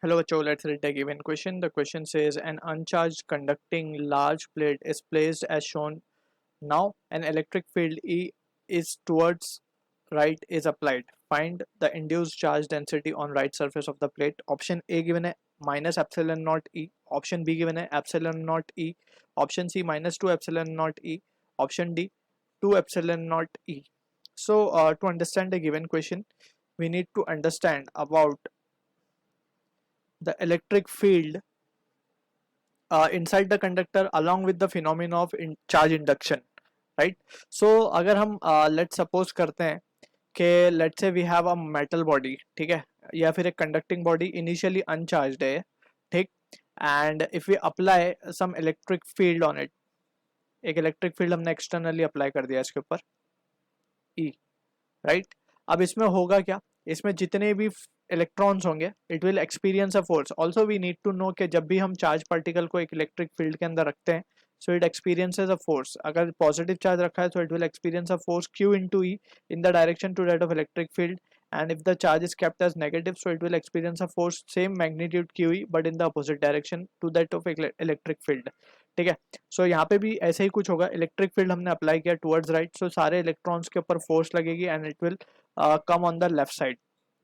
Hello, Cho. Let's read the given question. The question says an uncharged conducting large plate is placed as shown. Now an electric field E is towards right is applied. Find the induced charge density on right surface of the plate. Option A given है minus epsilon naught E. Option B given है epsilon naught E. Option C minus 2 epsilon naught E. Option D 2 epsilon naught E. So to understand the given question, we need to understand about the electric field inside the conductor along with the phenomena of charge induction, right? So अगर हम let's suppose करते हैं कि let's say we have a metal body, ठीक है, या फिर एक conducting body initially uncharged है, ठीक, and if we apply some electric field on it, एक electric field हमने externally apply कर दिया इसके ऊपर E, राइट। अब इसमें होगा क्या, इसमें जितने भी इलेक्ट्रॉन्स होंगे it will experience a force. Also we need to know कि जब भी हम चार्ज पार्टिकल को एक इलेक्ट्रिक फील्ड के अंदर रखते हैं so it experiences a force. अगर पॉजिटिव चार्ज रखा है तो it will experience a force q into e in the direction to that of electric field, and if the charge is kept as negative so it will experience a force same magnitude qe but in the opposite direction to that of electric field, ठीक है। So यहाँ पे भी ऐसे ही कुछ होगा, electric field हमने अप्लाई किया टुवर्ड्स राइट, सो सारे इलेक्ट्रॉन्स के ऊपर फोर्स लगेगी and it will come on the left side,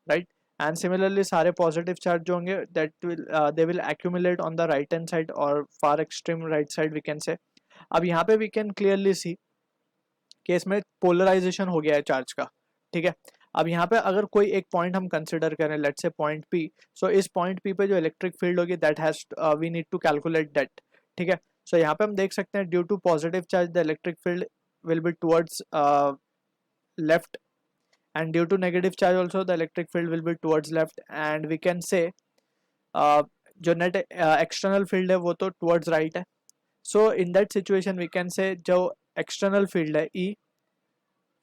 right. And similarly सारे पॉजिटिव चार्ज जो होंगे that will they will accumulate on the right hand side और far extreme right side we can say. अब यहाँ पे we can clearly see कि इसमें polarisation हो गया है चार्ज का, ठीक है। अब यहाँ पे अगर कोई एक पॉइंट हम कंसिडर करें लेट्स से पॉइंट पी, सो इस पॉइंट पी पे जो इलेक्ट्रिक फील्ड होगी that has we need to calculate that, ठीक है। सो यहाँ पे हम देख सकते हैं due to positive charge the electric field will be towards left and due to negative charge also the electric field will be towards left, and we can say जो net external field है वो तो towards right है। so in that situation we can say जो external field है E,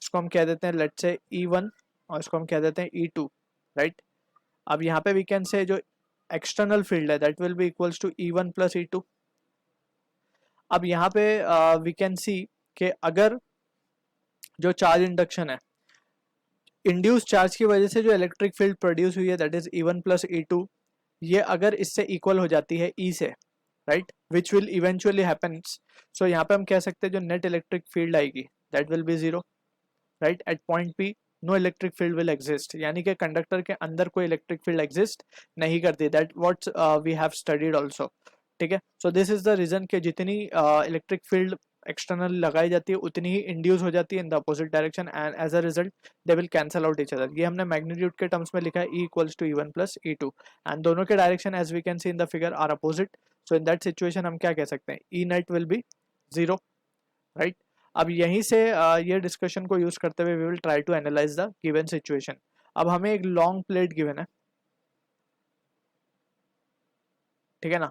इसको हम कह देते हैं लेट्स से E1 और इसको हम कह देते हैं E2, राइट। अब यहाँ पे we can say जो एक्सटर्नल फील्ड है that will be equals to E1 plus E2। अब यहाँ पे we can see कि अगर जो चार्ज इंडक्शन है इंड्यूस चार्ज की वजह से जो इलेक्ट्रिक फील्ड प्रोड्यूस हुई है that is E1 plus E2, ये अगर इससे इक्वल हो जाती है E से, right, which will eventually happens. So यहाँ पे हम कह सकते हैं जो नेट इलेक्ट्रिक फील्ड आएगी that will be zero, right. At point P no electric field will exist, यानी कि कंडक्टर के अंदर कोई इलेक्ट्रिक फील्ड एग्जिस्ट नहीं करती, that what we have studied also, ठीक है। So this is the reason कि जितनी इलेक्ट्रिक फील्ड एक्सटर्नल लगाई जाती है उतनी ही इंड्यूस हो जाती है in the opposite direction and as a result they will cancel out each other. ये हमने मैग्नीट्यूड के टर्म्स में लिखा है E equals to E1 plus E2, and दोनों के direction as we can see in the figure are opposite. So in that situation हम क्या कह सकते हैं, E net will be zero, right. अब यहीं से ये डिस्कशन को यूज करते हुए we will try to analyse the given situation. अब हमें एक लॉन्ग प्लेट गिवन है, ठीक है ना।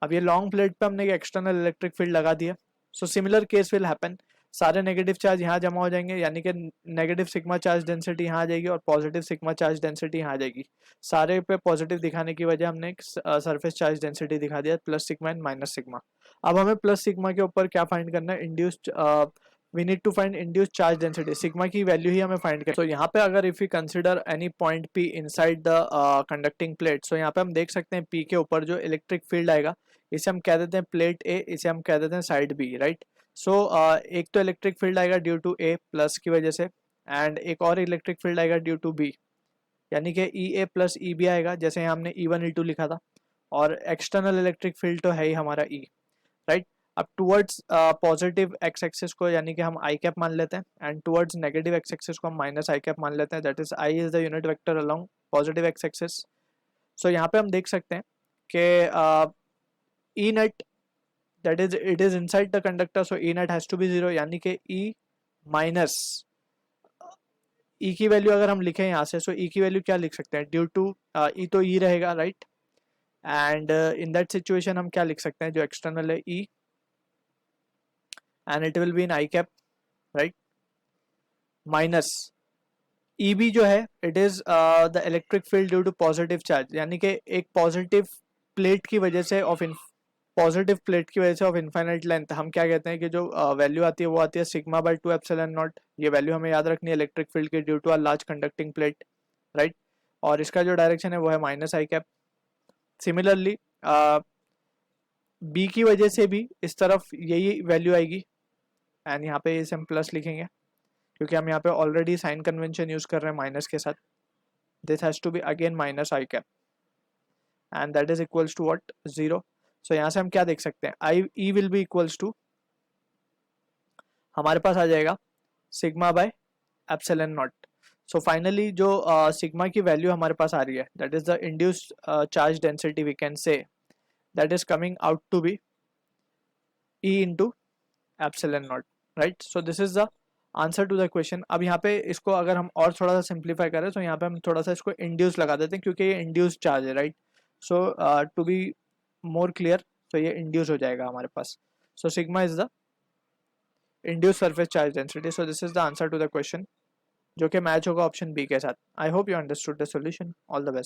अब ये लॉन्ग प्लेट पे हमने एक्सटर्नल इलेक्ट्रिक फील्ड लगा दिया, so similar case will happen, सारे नेगेटिव चार्ज यहाँ जमा हो जाएंगे, यानी कि नेगेटिव सिग्मा चार्ज डेंसिटी यहाँ आ जाएगी और पॉजिटिव सिग्मा चार्ज डेंसिटी यहाँ आ जाएगी। सारे पे पॉजिटिव दिखाने की वजह हमने एक सरफेस चार्ज डेंसिटी दिखा दिया plus sigma and minus sigma. अब हमें प्लस सिग्मा के ऊपर क्या फाइंड करना है, induced we need to find induced charge density, sigma की वैल्यू ही हमें फाइंड करना है। तो यहाँ पे अगर if you consider any point P inside the conducting plate, so यहाँ पे हम देख सकते हैं P के ऊपर जो इलेक्ट्रिक फील्ड आएगा इसे हम कह देते हैं प्लेट A, इसे हम कह देते हैं साइड B, राइट। सो एक तो इलेक्ट्रिक फील्ड आएगा ड्यू टू A प्लस की वजह से, एंड एक और इलेक्ट्रिक फील्ड आएगा ड्यू टू B, यानी कि EA प्लस EB आएगा, जैसे हमने E1 E2 लिखा था, और एक्सटर्नल इलेक्ट्रिक फील्ड तो है ही हमारा E, राइट। अब टुवर्ड्स पॉजिटिव एक्स एक्सिस को यानी कि हम आई कैप मान लेते हैं and towards negative x axis को हम माइनस आई कैप मान लेते हैं, that is I is the unit vector along positive x axis. So यहाँ पे हम देख सकते हैं कि E नेट that is it is inside the conductor so E net has to be zero, यानी कि E माइनस E की वैल्यू अगर हम लिखें यहाँ से, सो E की वैल्यू क्या लिख सकते हैं, ड्यू टू E तो E रहेगा, right. And in that situation हम क्या लिख सकते हैं, जो एक्सटर्नल है E and it will be in I cap, right, minus EB जो है it is the electric field due to positive charge, यानी कि एक पॉजिटिव प्लेट की वजह से पॉजिटिव प्लेट की वजह से ऑफ इनफाइनाइट लेंथ हम क्या कहते हैं कि जो वैल्यू आती है वो आती है सिग्मा बाय 2 एप्सिलॉन नॉट। ये वैल्यू हमें याद रखनी है इलेक्ट्रिक फील्ड की due to a large conducting plate, right. और इसका जो डायरेक्शन है वो है minus I cap, similarly B की वजह से भी इस तरफ यही वैल्यू आएगी एंड यहाँ पे इसे हम प्लस लिखेंगे क्योंकि हम यहाँ पे ऑलरेडी साइन कन्वेंशन यूज कर रहे हैं माइनस के साथ. This has to be again minus I cap and that is equals to what 0. So यहाँ से हम क्या देख सकते हैं, I E will be equals to हमारे पास आ जाएगा sigma by epsilon naught. So finally जो सिग्मा की वैल्यू हमारे पास आ रही है that is the induced charge density we can say that is coming out to be E into epsilon naught, right? So this is the answer to the question. अब यहाँ पे इसको अगर हम और थोड़ा सा सिंप्लीफाई करें तो यहाँ पे हम थोड़ा सा इसको इंड्यूस लगा देते हैं क्योंकि ये इंड्यूस चार्ज है, right? So to be more clear, तो ये इंड्यूस हो जाएगा हमारे पास. So sigma is the induce surface charge density. So this is the answer to the question जो कि मैच होगा ऑप्शन बी के साथ. I hope you understood the solution. All the best.